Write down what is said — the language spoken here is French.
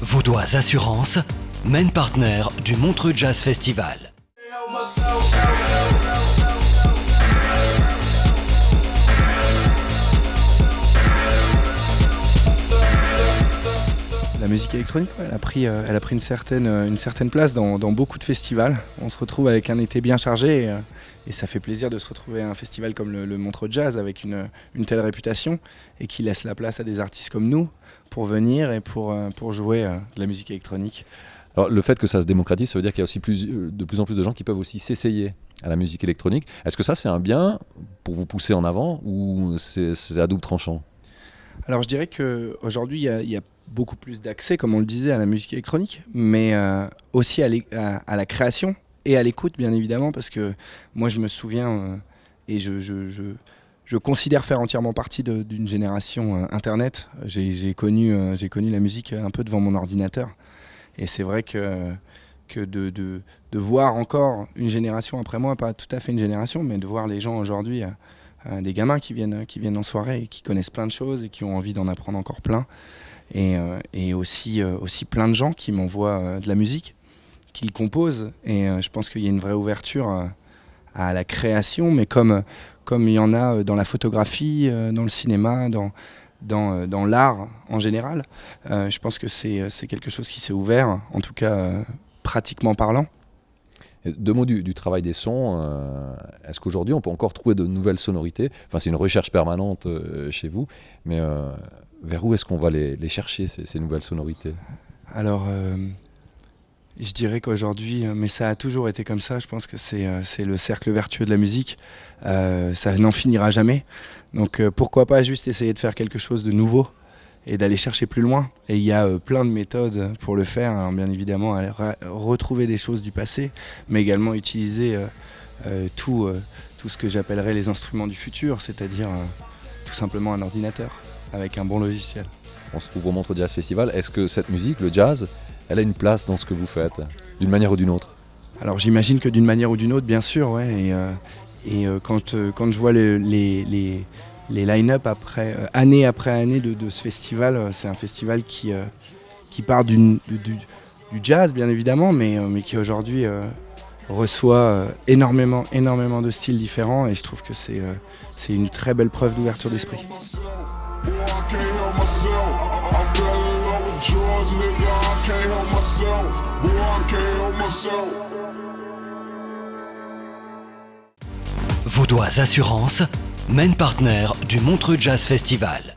Vaudois Assurance, main partner du Montreux Jazz Festival. La musique électronique, elle a pris une certaine place dans beaucoup de festivals. On se retrouve avec un été bien chargé et ça fait plaisir de se retrouver à un festival comme le Montreux Jazz avec une telle réputation et qui laisse la place à des artistes comme nous pour venir et pour jouer de la musique électronique. Alors, le fait que ça se démocratise, ça veut dire qu'il y a aussi de plus en plus de gens qui peuvent aussi s'essayer à la musique électronique. Est-ce que ça, c'est un bien pour vous pousser en avant ou c'est à double tranchant ? Alors je dirais qu'aujourd'hui, il y a beaucoup plus d'accès, comme on le disait, à la musique électronique, mais aussi à la création et à l'écoute, bien évidemment, parce que moi, je me souviens, et je considère faire entièrement partie d'une génération Internet. J'ai connu la musique un peu devant mon ordinateur. Et c'est vrai que de voir encore une génération après moi, pas tout à fait une génération, mais de voir les gens aujourd'hui, des gamins qui viennent en soirée et qui connaissent plein de choses et qui ont envie d'en apprendre encore plein. Et aussi plein de gens qui m'envoient de la musique, qu'ils composent. Et je pense qu'il y a une vraie ouverture à la création, mais comme il y en a dans la photographie, dans le cinéma, dans l'art en général. Je pense que c'est quelque chose qui s'est ouvert, en tout cas pratiquement parlant. Deux mots du travail des sons. Est-ce qu'aujourd'hui on peut encore trouver de nouvelles sonorités ? Enfin, c'est une recherche permanente chez vous, mais vers où est-ce qu'on va les chercher, ces nouvelles sonorités ? Alors, je dirais qu'aujourd'hui, mais ça a toujours été comme ça, je pense que c'est le cercle vertueux de la musique. Ça n'en finira jamais. Donc pourquoi pas juste essayer de faire quelque chose de nouveau et d'aller chercher plus loin. Et il y a plein de méthodes pour le faire, hein, bien évidemment, retrouver des choses du passé, mais également utiliser tout ce que j'appellerais les instruments du futur, c'est-à-dire tout simplement un ordinateur avec un bon logiciel. On se trouve au Montreux Jazz Festival. Est-ce que cette musique, le jazz, elle a une place dans ce que vous faites, d'une manière ou d'une autre ? Alors j'imagine que d'une manière ou d'une autre, bien sûr, ouais. Et quand je vois les line-up année après année de ce festival, c'est un festival qui part du jazz, bien évidemment, mais qui aujourd'hui reçoit énormément de styles différents, et je trouve que c'est une très belle preuve d'ouverture d'esprit. Vaudois Assurance, main partner du Montreux Jazz Festival.